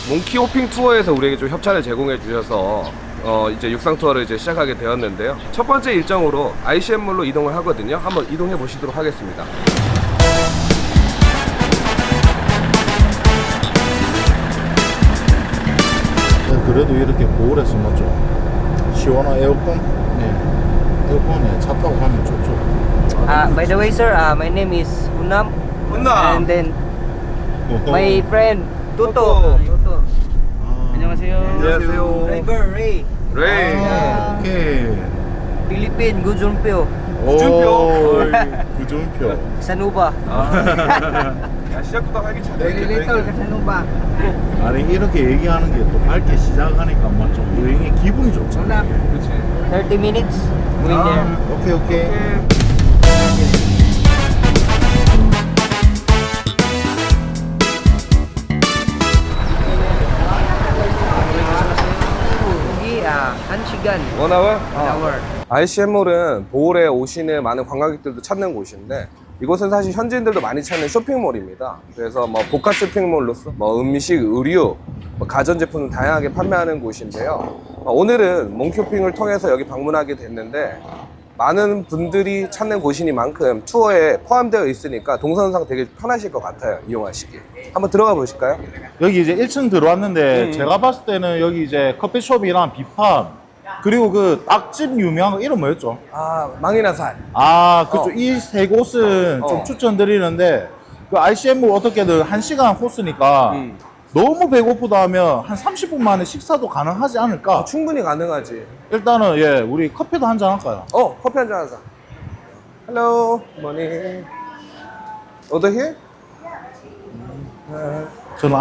몽키 호핑 투어에서 우리에게 좀 협찬을 제공해 주셔서 이제 육상 투어를 이제 시작하게 되었는데요. 첫 번째 일정으로 ICM몰로 이동을 하거든요. 한번 이동해 보시도록 하겠습니다. 그래도 이렇게 고울에서 맞죠? 시원한 에어컨? 네. 에어컨에 차 타고 가면 좋죠. By the way, sir, my name is Unam. Unam. And then my friend Toto. Toto. 안녕하세요. 안녕하세요. Driver Ray. 레이. 오케이. Philippine Gujunpyo. 구준표. 구준표. Sanuba. 야, 시작부터 하기 전에. Little Sanuba. 아니 이렇게 얘기하는 게 또 밝게 시작하니까 맞죠? 여행의 기분이 좋잖아. 그렇지. 30 minutes. Going there. 오케이. 여기 1시간. 원아워? hour. ICM몰은 보홀에 오시는 많은 관광객들도 찾는 곳인데 이곳은 사실 현지인들도 많이 찾는 쇼핑몰입니다. 그래서 뭐 복합 쇼핑몰로서 뭐 음식, 의류, 뭐 가전제품 다양하게 판매하는 곳인데요. 오늘은 몽키호핑을 통해서 여기 방문하게 됐는데 많은 분들이 찾는 곳이니만큼 투어에 포함되어 있으니까 동선상 되게 편하실 것 같아요. 이용하시기. 한번 들어가 보실까요? 여기 이제 1층 들어왔는데 제가 봤을 때는 여기 이제 커피숍이랑 비팜 그리고 그 딱집 유명한 거 이름 뭐였죠? 아, 망이나살. 아, 그쪽 이 세 곳은 좀 추천드리는데 그 ICM몰 어떻게든 1시간 코스니까 너무 배고프다 하면 한 30분 만에 식사도 가능하지 않을까? 충분히 가능하지. 일단은 예, 우리 커피도 한잔 할까요? 커피 한잔 하자. Hello, morning. Order here? 저는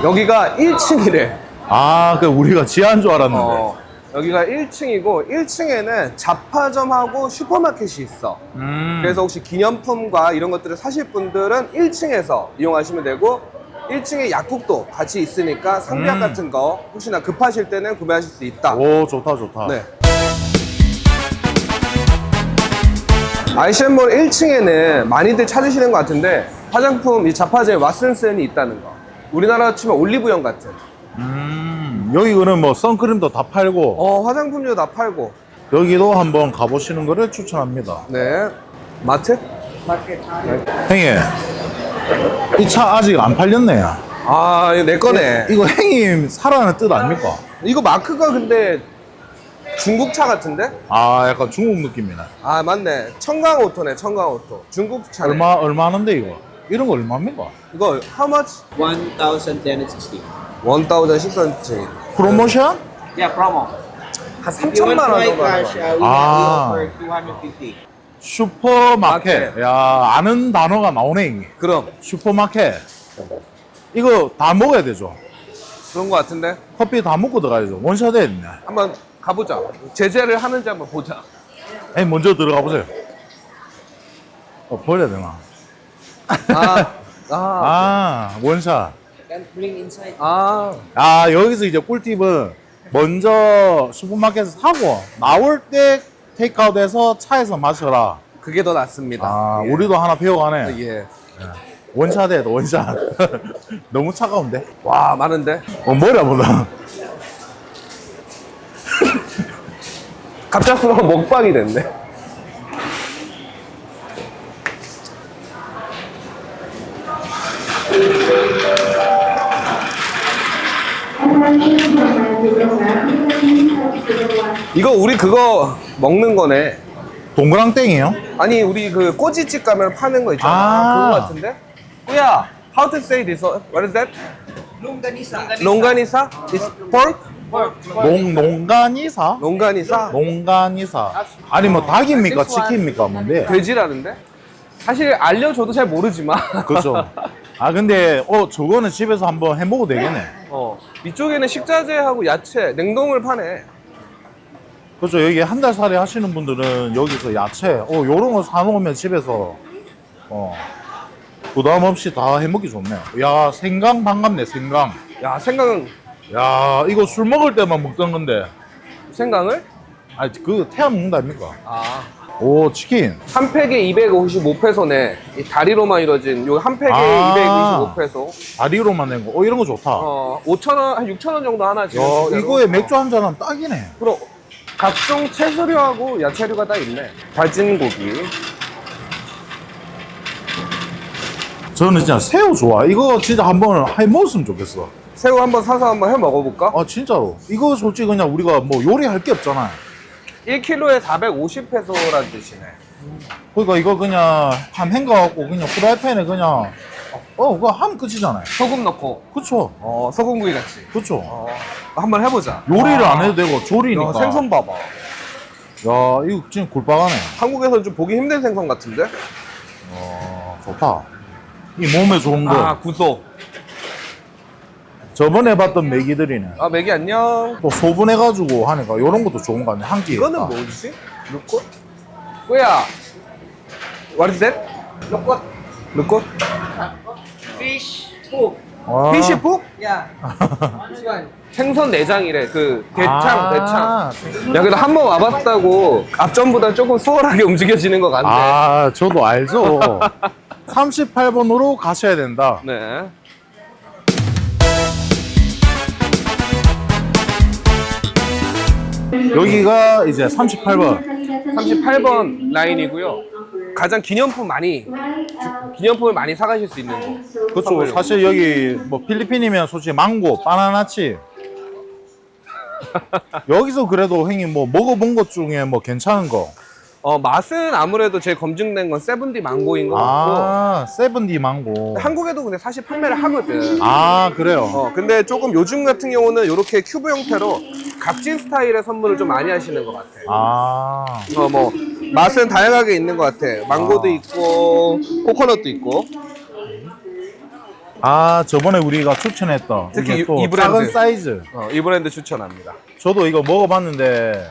여기가 1층이래. 그 우리가 지하인 줄 알았는데. 여기가 1층이고 1층에는 잡화점하고 슈퍼마켓이 있어. 그래서 혹시 기념품과 이런 것들을 사실 분들은 1층에서 이용하시면 되고 1층에 약국도 같이 있으니까 상비약 같은 거 혹시나 급하실 때는 구매하실 수 있다. 오, 좋다. 네. ICM몰 1층에는 많이들 찾으시는 것 같은데 화장품 이 잡화제 왓슨슨이 있다는 거. 우리나라 치면 올리브영 같은. 여기는 뭐 선크림도 다 팔고 화장품도 다 팔고. 여기도 한번 가보시는 거를 추천합니다. 네. 마트? 형님, 이 차 아직 안 팔렸네. 아, 이거 내 거네. 이거 형님 사라는 뜻 아닙니까? 이거 마크가 근데 중국 차 같은데? 약간 중국 느낌이네. 아, 맞네. 청강오토네, 청강오토. 중국 차네. 얼마 하는데 이거? 이런 거 얼마입니까? 이거 how much? 1,060. 1,600. 프로모션? Yeah, promo. 한 If you 3천만 want to 원 buy 정도. cash, we Ah. offer 250. 슈퍼마켓. 마켓. 야, 아는 단어가 나오네, 이게. 그럼 슈퍼마켓. 이거 다 먹어야 되죠. 그런 거 같은데? 커피 다 먹고 들어가야죠. 원샷 해야 되네. 한번 가보자. 제재를 하는지 한번 보자. 먼저 들어가 보세요. 버려야 되나? 원샷. Can bring inside. 여기서 이제 꿀팁은 먼저 슈퍼마켓에서 사고 나올 때 테이크아웃해서 차에서 마셔라. 그게 더 낫습니다. 예. 우리도 하나 배워가네. 예. 원샷 해야 돼, 원샷. 너무 차가운데? 와, 많은데? 머리 아프다. 갑작스러운 먹방이 됐네. 이거 우리 그거 먹는 거네. 동그랑땡이에요? 아니 우리 그 꼬지집 가면 파는 거 있잖아. 그거 같은데? 야, how to say this? What is that? 롱가니사? Is pork? 농간이사? 롱가니사? 농간이사. 아니 뭐 닭입니까? 치킨입니까? 뭔데? 돼지라는데? 사실 알려줘도 잘 모르지만. 그렇죠. 근데 저거는 집에서 한번 해 먹어도 되겠네. 이쪽에는 식자재하고 야채, 냉동을 파네. 그렇죠. 여기 한 달 살이 하시는 분들은 여기서 야채, 요런 거 사놓으면 집에서 부담 없이 다 해먹기 좋네. 야, 생강 반갑네, 생강. 야, 생강은 야, 이거 술 먹을 때만 먹던 건데. 생강을? 그 태워 먹는다 아닙니까? 오, 치킨. 한 팩에 255페소네. 이 다리로만 이루어진 요 한 팩에 아. 225페소. 다리로만 낸 거. 이런 거 좋다. 5,000원, 한 6,000원 정도 하나 지금. 야, 진짜로. 이거에 맥주 한 잔 하면 딱이네. 그럼 각종 채소류하고 야채류가 다 있네. 다진 고기. 저는 진짜 새우 좋아. 이거 진짜 한번 해 먹었으면 좋겠어. 새우 한번 사서 한번 해 먹어볼까? 아, 진짜로. 이거 솔직히 그냥 우리가 뭐 요리할 게 없잖아요. 1kg에 450페소란 뜻이네. 그러니까 이거 그냥 함 헹궈갖고 그냥 프라이팬에 그냥 그거 하면 끝이잖아요. 소금 넣고. 그쵸? 소금구이 같이. 그쵸? 한번 해보자. 요리를 안 해도 되고 조리니까. 야, 생선 봐봐. 야, 이거 진짜 굴박하네. 한국에서는 좀 보기 힘든 생선 같은데? 좋다. 이 몸에 좋은 거. 구소. 저번에 봤던 메기들이네. 맥이 안녕. 또 소분해가지고 하니까 이런 것도 좋은 거 같네. 한 끼에. 이거는 뭐지? 루꽃? 뭐야? What is that? 루꽃. 루꽃? Fish hook. 아. 피시푹? Yeah. This one. 생선 내장이래. 그 대창, 아. 대창. 야, 그래도 한 번 와봤다고 앞전보다 조금 수월하게 움직여지는 것 같네. 아, 저도 알죠. 38번으로 가셔야 된다. 네. 여기가 이제 38번. 38번 라인이고요. 가장 기념품을 많이 사가실 수 있는 거. 그렇죠. 사실 여기 뭐 필리핀이면 솔직히 망고, 바나나칩. 여기서 그래도 형님 뭐 먹어본 것 중에 뭐 괜찮은 거. 맛은 아무래도 제일 검증된 건 세븐디 망고인 것 같고. 아, 세븐디 망고. 한국에도 근데 사실 판매를 하거든. 아, 그래요. 근데 조금 요즘 같은 경우는 이렇게 큐브 형태로 값진 스타일의 선물을 좀 많이 하시는 것 같아. 아, 뭐 맛은 다양하게 있는 것 같아. 망고도 있고 코코넛도 있고. 아, 저번에 우리가 추천했던 특히 이게 또 이 브랜드. 작은 사이즈. 이 브랜드 추천합니다. 저도 이거 먹어봤는데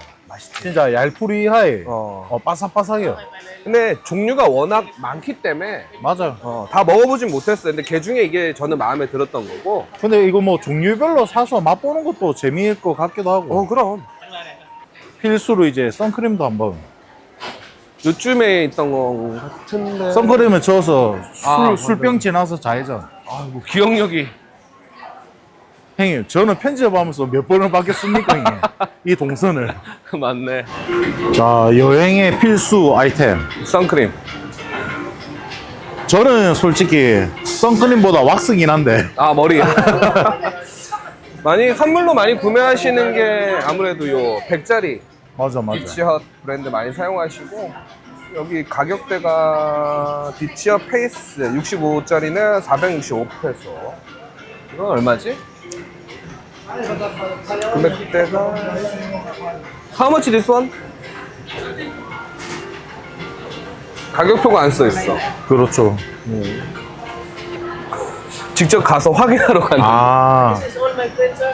진짜 얄푸리하게 어. 바삭바삭해요. 근데 종류가 워낙 많기 때문에 맞아요. 다 먹어보진 못했어요. 근데 그 중에 이게 저는 마음에 들었던 거고. 근데 이거 뭐 종류별로 사서 맛보는 것도 재미일 것 같기도 하고. 그럼. 필수로 이제 선크림도 한번. 요쯤에 있던 거 같은데. 선크림을 저어서 아, 술병 지나서 좌회전. 뭐 기억력이. 형님, 저는 편집하면서 몇 번을 받겠습니까, 형님? 이 동선을. 맞네. 자, 여행의 필수 아이템. 선크림. 저는 솔직히 선크림보다 왁스긴 한데. 머리. 선물로 많이 구매하시는 게 아무래도 요 100짜리 맞아. 비치헛 브랜드 많이 사용하시고, 여기 가격대가 비치헛 페이스 65짜리는 465페소. 이건 얼마지? 금액대가 How much this one? 가격표가 안 써 있어. 그렇죠. 직접 가서 확인하러 가는. 아.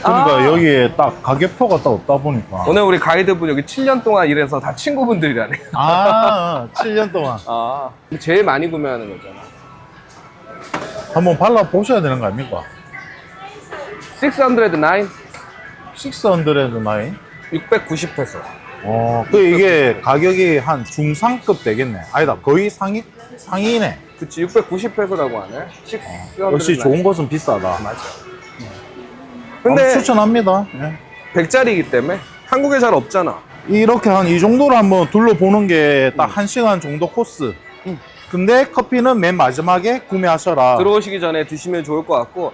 그러니까 여기에 딱 가격표가 딱 없다 보니까. 오늘 우리 가이드분 여기 7년 동안 일해서 다 친구분들이라네. 7년 동안. 제일 많이 구매하는 거잖아. 한번 발라보셔야 되는 거 아닙니까? 609 609? 690페소. 이게 가격이 한 중상급 되겠네. 아니다, 거의 상위네. 그치, 690페소라고 하네. 609. 역시 좋은 것은 비싸다. 맞아. 근데 근데 추천합니다. 예. 100짜리이기 때문에 한국에 잘 없잖아. 이렇게 한 이 정도로 한번 둘러보는 게 딱 1시간 정도 코스. 근데 커피는 맨 마지막에 구매하셔라. 들어오시기 전에 드시면 좋을 것 같고,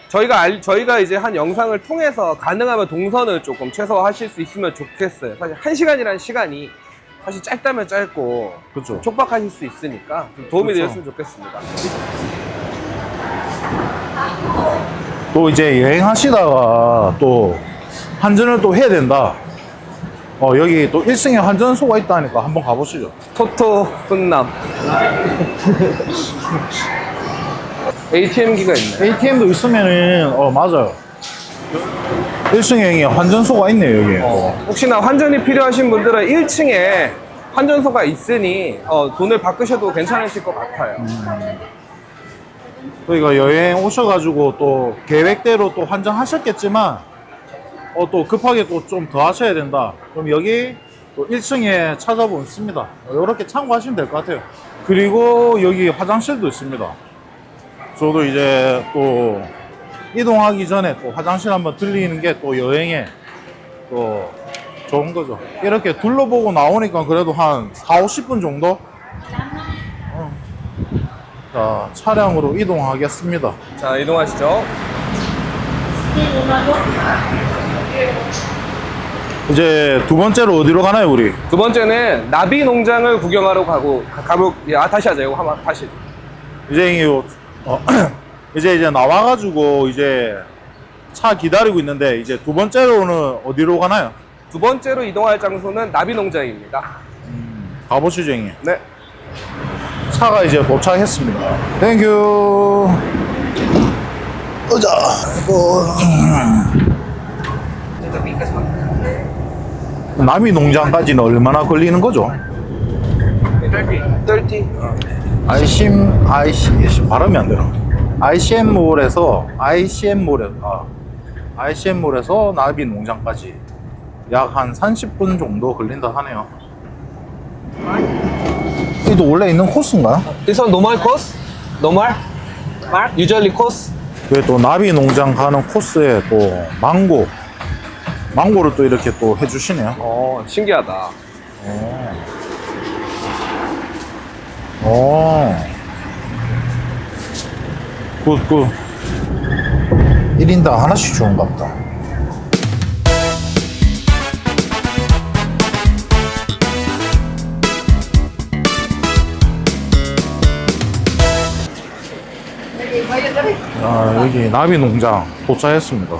저희가 이제 한 영상을 통해서 가능하면 동선을 조금 최소화하실 수 있으면 좋겠어요. 사실 1시간이라는 시간이 사실 짧다면 짧고 그쵸. 촉박하실 수 있으니까 좀 도움이 그쵸. 되셨으면 좋겠습니다. 또 이제 여행하시다가 또 환전을 또 해야 된다. 여기 또 1층에 환전소가 있다니까 한번 가보시죠. 토토 훈남. ATM기가 있네. ATM도 있으면은 맞아요. 1층에 환전소가 있네요 여기. 혹시나 환전이 필요하신 분들은 1층에 환전소가 있으니 돈을 바꾸셔도 괜찮으실 것 같아요. 그러니까 여행 오셔가지고 또 계획대로 또 환전하셨겠지만 또 급하게 또 좀 더 하셔야 된다. 그럼 여기 또 1층에 찾아보면 있습니다. 이렇게 참고하시면 될 것 같아요. 그리고 여기 화장실도 있습니다. 저도 이제 또 이동하기 전에 또 화장실 한번 들리는 게 또 여행에 또 좋은 거죠. 이렇게 둘러보고 나오니까 그래도 한 4, 50분 정도? 자, 차량으로 이동하겠습니다. 자, 이동하시죠. 이제 두 번째로 어디로 가나요, 우리? 두 번째는 나비 농장을 구경하러 다시 하자요. 한번 다시. 이제 이제 나와가지고 이제 차 기다리고 있는데 이제 두 번째로는 어디로 가나요? 두 번째로 이동할 장소는 나비 농장입니다. 가보시죠, 형님. 네. 차가 이제 도착했습니다. 땡큐. 오자. 나비 농장까지는 얼마나 걸리는 거죠? 30. 발음이 안 되나? ICM몰에서 나비 농장까지 약 한 30분 정도 걸린다 하네요. 이도 원래 있는 코스인가요? This one normal course? Normal? Usually course? 왜 또 나비 농장 가는 코스에 또 망고를 또 이렇게 또 해주시네요. 신기하다. 굿. 1인당 하나씩 주는가 보다. 여기 나비 농장 도착했습니다.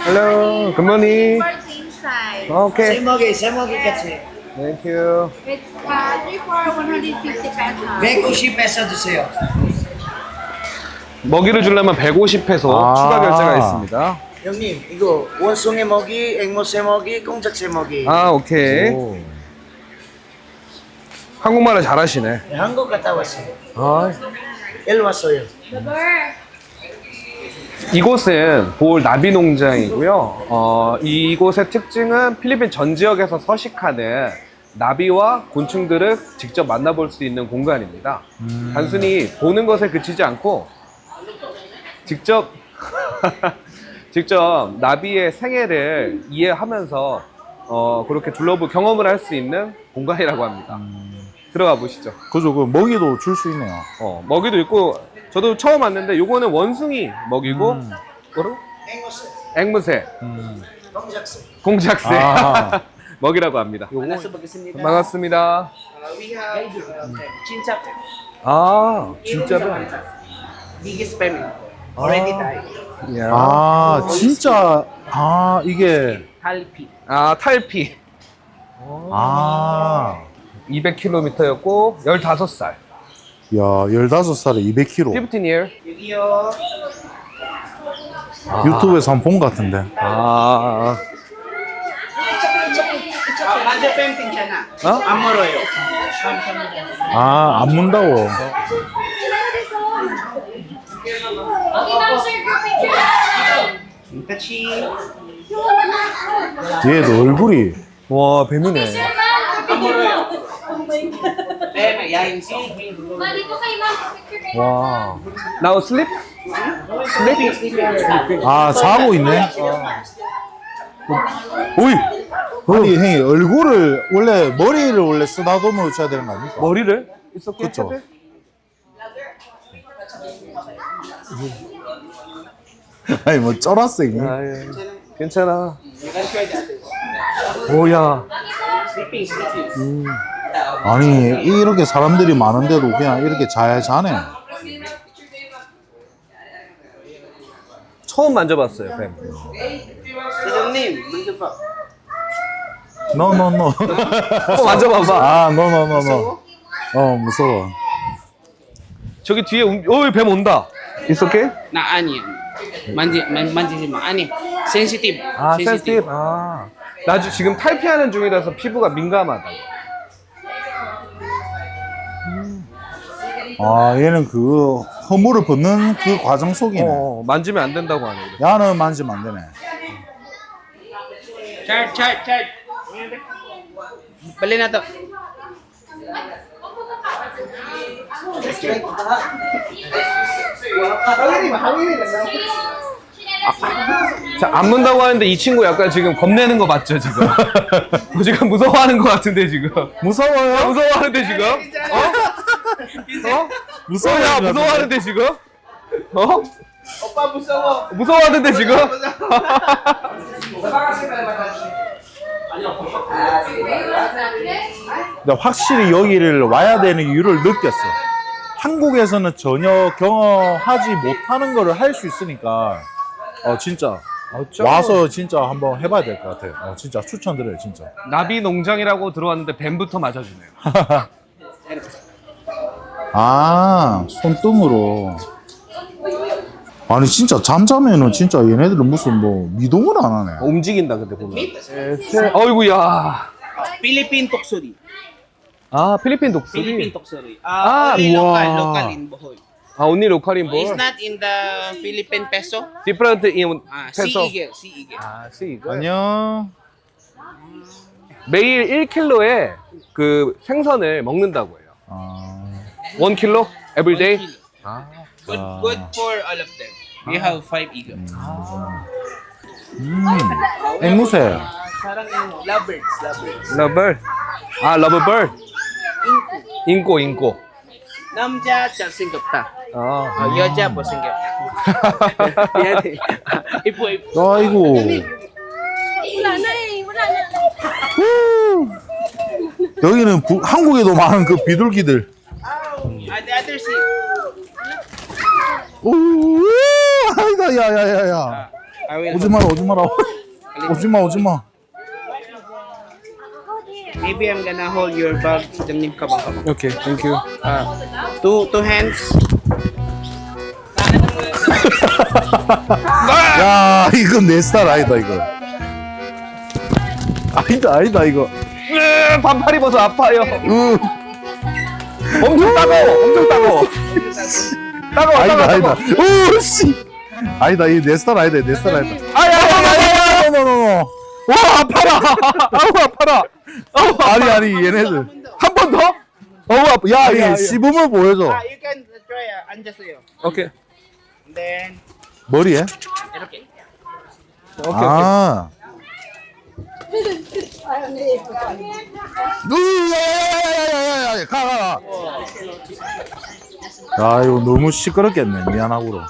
Hello, good morning. What's inside? Okay. Semogi kasi. Thank you. It's 3 for 150 pesos. 150 peso 주세요. 먹이를 주려면 150페소 추가 결제가 있습니다. 형님, 이거 원숭이 먹이, 앵무새 먹이, 공작새 먹이. 아, 오케이. 한국말을 잘하시네. 네, 한국 갔다 왔어요. 아, 일로 왔어요. 이곳은 볼 나비 농장이고요. 이곳의 특징은 필리핀 전 지역에서 서식하는 나비와 곤충들을 직접 만나볼 수 있는 공간입니다. 단순히 보는 것에 그치지 않고 직접 나비의 생애를 이해하면서 그렇게 둘러볼 경험을 할 수 있는 공간이라고 합니다. 들어가 보시죠. 그죠, 그 먹이도 줄 수 있네요. 먹이도 있고, 저도 처음 왔는데 요거는 원숭이 먹이고, 뭐로? 앵무새, 공작새. 공작새 아. 먹이라고 합니다. 만나서 보겠습니다. 반갑습니다. We have 진짜 아, 진짜로? biggest family. Already died. 진짜, 이게, 탈피. 탈피. 200km였고 15살. 야, 15살에 200kg. 15year. 여기요. 유튜브에서 한 번 본 것 같은데. 먼저 뺑뺑 잖아. 안 멀어요. 안 문다고. 같이. 얘도 얼굴이. 와, 뱀이네. 안 멀어요. 뱀, 야인 씨. 와. Now sleep? 자고 있네. 오이! 아니, 형이 얼굴을, 머리를 원래 쓰다듬어 줘야 되는 거 아닙니까? 머리를? It's okay. 그쵸. 아니, 뭐, 쩔었어, 이게. 예. 괜찮아. 뭐야. 아니, 이렇게 사람들이 많은데도 그냥 이렇게 잘 자네. 처음 만져봤어요, 뱀. 사장님, 먼저 봐. No. 만져봐봐. No. 무서워. 저기 뒤에 뱀 온다. It's okay? 나 아니야. 만지지 마. 아니, sensitive. 센시티브. 나 지금 탈피하는 중이라서 피부가 민감하다. 얘는 그 허물을 벗는 그 과정 속이네. 만지면 안 된다고 하네. 야는 만지면 안 되네. Charge. Bali na to. 자, 안 문다고 하는데 이 친구 약간 지금 겁내는 거 맞죠, 지금? 지금 무서워하는 것 같은데, 지금? 무서워요? 무서워하는데, 지금? 무서워야, 무서워하는데, 지금? Opa, musawo. 무서워하는데, 지금? 근데 확실히 여기를 와야 되는 이유를 느꼈어. 한국에서는 전혀 경험하지 못하는 거를 할 수 있으니까 진짜 와서 진짜 한번 해봐야 될 것 같아요. 진짜 추천드려요, 진짜. 나비 농장이라고 들어왔는데 뱀부터 맞아주네요. 아, 손등으로. 아니 진짜 잠자면은 진짜 얘네들은 무슨 뭐 미동을 안 하네. 움직인다, 근데 보면. 어이구야. Philippine Toksuri. 아, 필리핀 독수리. Philippine Toksuri. Ah, Only wow. local in Bohol. 아, 언니 로컬인 볼. It's not in the Philippine peso. Different in Sea peso. eagle, sea eagle. 아, 이거. 안녕. 매일 1kg의 그 생선을 먹는다고 해요. 아, 1kg every day. Good, good for all of them. We have 5 eagle. 앵무새. Sarang yung lovebirds. 러블. 아, 러브벌. 인고. Namja, singapta. 아. Yoja po singapta. Yan eh. Ipo. 아이고. Wala na eh. Wala na. 여기는 한국에도 많은 그 비둘기들. The other sea. 오, 아이다, 야야야야. I will. 오지 마라. 오지 마. Maybe I'm gonna hold your bag. Damnim ka bang kabang. 오케이, 땡큐. Two hands. 야, 이건 내 스타일 아니다 이거. 아니다 이거. 반팔 입어서 아파요. 으, 엄청 따가워. 아니다. 오, 씨. 아니다, 이 내 스타일 아니다. 아야. 노노노노. 와, 아파라. 아니, 얘네들. 한 번 더? 아파. 야, 이 시범을 보여줘. You can try. 앉으세요. 오케이. Then 머리에? 이렇게. 오케이. 아. 야야야야야야, 가. 야, 이거 너무 시끄럽겠네. 미안하고로.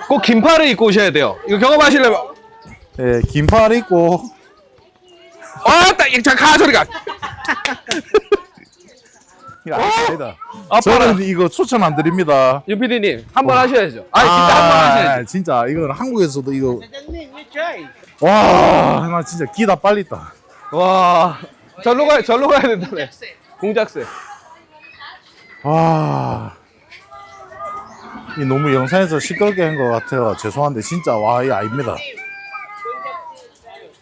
꼭 긴팔을 입고 오셔야 돼요. 이거 경험하시려면. 예, 긴팔 입고. 가 저리가. 아니다. 아파라. 저는 이거 추천 안 드립니다. 윤 PD님 한 번 하셔야죠. 진짜 한 번 하셔야죠. 진짜 이건 한국에서도 이거. Damnim, you try. 와, 나 진짜 기다 빨리다. 와, 절로 가야 된다네. 공작새. 와, 이 너무 영상에서 시끄럽게 한 것 같아요. 죄송한데 진짜 와, 이 아닙니다.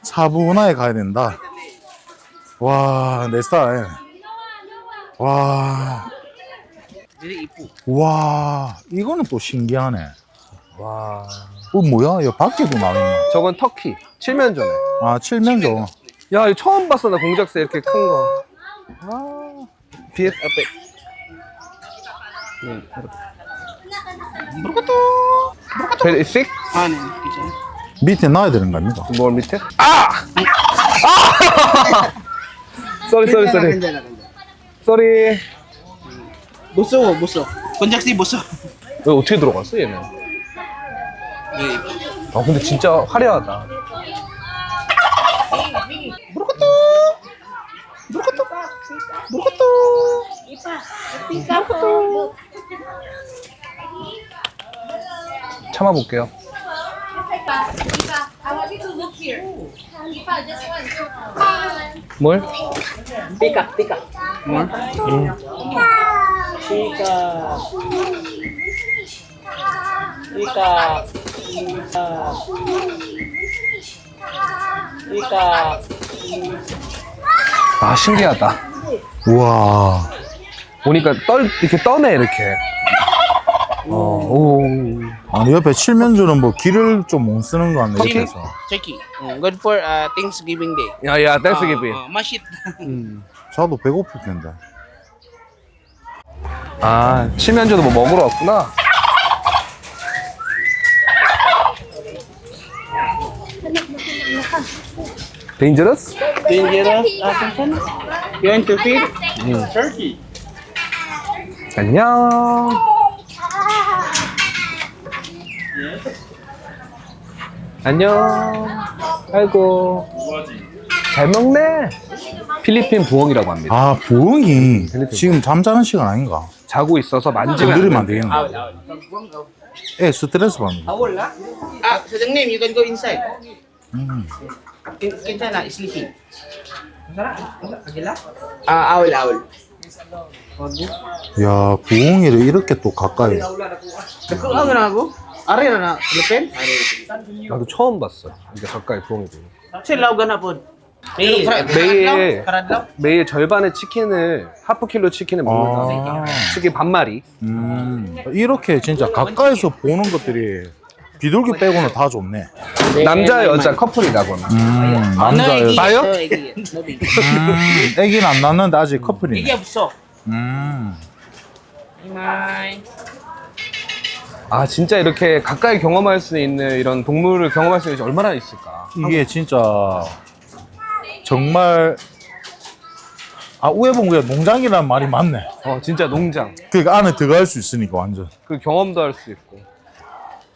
차분하게 가야 된다. 와, 내 스타일. 와, Dili ipo. 와, 이거는 또 신기하네. 와, 뭐야? 이 밖에도 나와있나? 저건 터키. 칠면조네. 아, 칠면조. 야, 이거 처음 봤어 나 공작새 이렇게 큰 거. 와, 비엣 앞에. Very sick? Ano? Kitchen. 밑에 놔야 되는 거 아닙니까? 뭘 밑에? Sorry. Sorry. Buso. Konjaksi buso. 왜 어떻게 들어갔어 얘는? 아 근데 진짜 화려하다. 참아볼게요. I want you to look here. Ipa, just one. 뭘? Pika. 아 신기하다. 우와. 보니까 이렇게 떠네 이렇게. 오. 아니 옆에 칠면조는 뭐 기를 좀 못 쓰는 거 같네 이렇게 해서. Turkey. Good for Thanksgiving Day. 야야 땡스기빙. Mashit. 저도 배고플 텐데. 아 칠면조도 뭐 먹으러 왔구나. Dangerous? Dangerous. You want to feed? Turkey. 안녕. 안녕. 아이고. 잘 먹네. 필리핀 부엉이라고 합니다. 아 부엉이 지금 잠자는 시간 아닌가? 자고 있어서 만지면 건드리면 안 안 돼요. 되겠네. 애 스트레스 받는 거. Owl, ha? So the name, you can go inside. Kinsa sleeping. Owl. 야 부엉이를 이렇게 또 가까이. Dako ang na ako. Ari na Philippine. 나도 처음 봤어. 이게 가까이 부엉이도. Silaw gana pod. 매일 Karadlaw. 매일 절반의 치킨을 하프 킬로 치킨을 먹는다. 아. 치킨 반 마리. 이렇게 진짜 가까이서 보는 것들이 비둘기 빼고는 다 좋네. 남자 여자 커플이라고 합니다. 남자 여자. 봐요? No big. 애기는 안 낳는데 아직 커플이네. Bigyan so. 아 진짜 이렇게 가까이 경험할 수 있는 이런 동물을 경험할 수 있는 게 얼마나 있을까? 이게 진짜 정말 우에 보면 그냥 농장이라는 말이 맞네. 진짜 농장. 그러니까 안에 들어갈 수 있으니까 완전. 그 경험도 할 수 있고.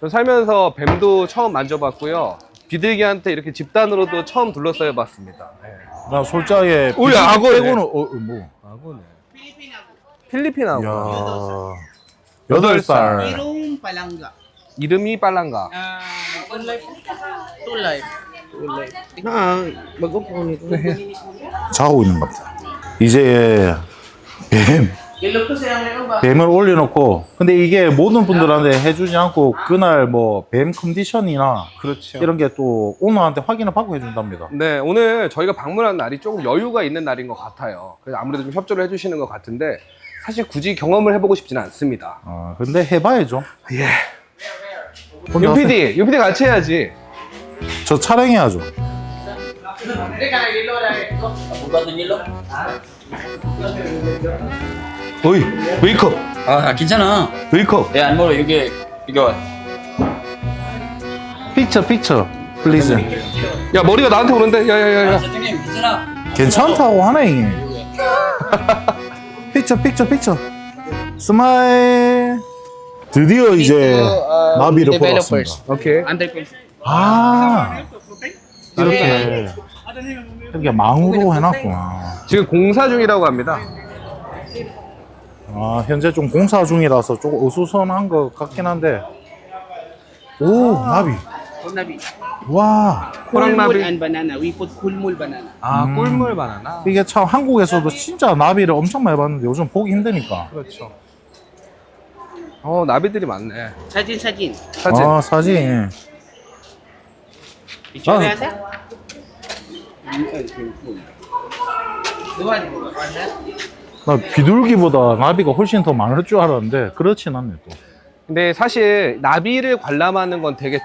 저 살면서 뱀도 처음 만져봤고요. 비둘기한테 이렇게 집단으로도 처음 둘러싸여봤습니다. 나 솔직하게 우리 비둘기 악어네. 빼고는 뭐. 아고네. 필리핀 아고. 야. 8살. Irong Palanga. 이름이 빨랑가. Tulay. Bago po nito. 자고 있는 겁니다. 이제 Ilog ko siya ngayon ba? 뱀을 올려놓고 근데 이게 모든 분들한테 해주지 않고 그날 뭐 뱀 컨디션이나 그렇죠. 이런 게 또 오너한테 확인을 받고 해준답니다. 네, 오늘 저희가 방문한 날이 조금 여유가 있는 날인 것 같아요. 그래서 아무래도 좀 협조를 해주시는 것 같은데 사실 굳이 경험을 해보고 싶지는 않습니다. 근데 해봐야죠. 예. 혼자 UPD 같이 해야지. 저 촬영해야죠. 어이, 웨이크업, 괜찮아. 웨이크업. 야, 안 먹어. 이거. 픽처 플리즈. 야, 머리가 나한테 오는데? 야. 사장님, 괜찮아. 괜찮다고 하네 이게. 픽처 스마일. 드디어 이제 나비를 뽑았습니다. 오케이. Under control. 이렇게 망으로 해놨구나. 지금 공사 중이라고 합니다. 현재 좀 공사 중이라서 조금 어수선한 것 같긴 한데. 오, 나비. Nabi. 와, 호랑나비. and banana. We put kulmul banana. 꿀물 바나나. 이게 참 한국에서도 진짜 나비를 엄청 많이 봤는데 요즘 보기 힘드니까. 그렇죠. 나비들이 많네. Sajin. 사진. 사진. Picture Ah. na siya? Duwan. 나 비둘기보다 나비가 훨씬 더 많을 줄 알았는데 그렇진 않네 또. 근데 사실 나비를 관람하는 건 되게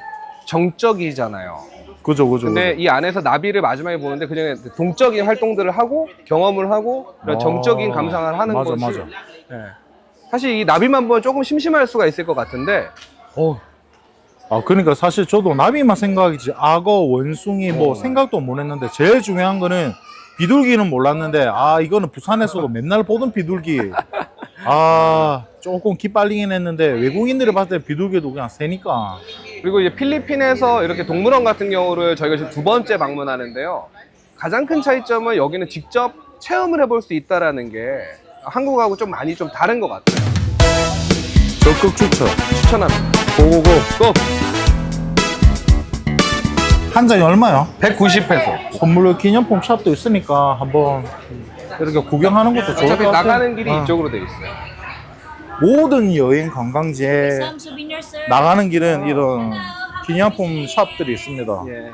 정적이잖아요. 그죠. 근데 이 안에서 나비를 마지막에 보는데 그중에 동적인 활동들을 하고 경험을 하고 이런 정적인 감상을 하는 맞아, 것이 맞아. 네. 사실 이 나비만 보면 조금 심심할 수가 있을 것 같은데 그러니까 사실 저도 나비만 생각이지 악어, 원숭이 뭐 생각도 못 했는데 제일 중요한 거는 비둘기는 몰랐는데 이거는 부산에서도 맨날 보던 비둘기. 조금 기빨리긴 했는데 외국인들이 봤을 때 비둘기도 그냥 새니까. 그리고 이제 필리핀에서 이렇게 동물원 같은 경우를 저희가 지금 2번째 방문하는데요. 가장 큰 차이점은 여기는 직접 체험을 해볼 수 있다라는 게 한국하고 좀 많이 좀 다른 것 같아요. 적극 추천합니다. 고고고. 고! 한 장이 얼마요? 190페소. 선물 기념품 샵도 있으니까 한번 이렇게 구경하는 것도 좋을 어차피 것 같아요. 나가는 길이 이쪽으로 돼 있어요. 모든 여행 관광지에 Some souvenir, sir. 나가는 길은 이런 기념품 샵들이 있습니다. 예.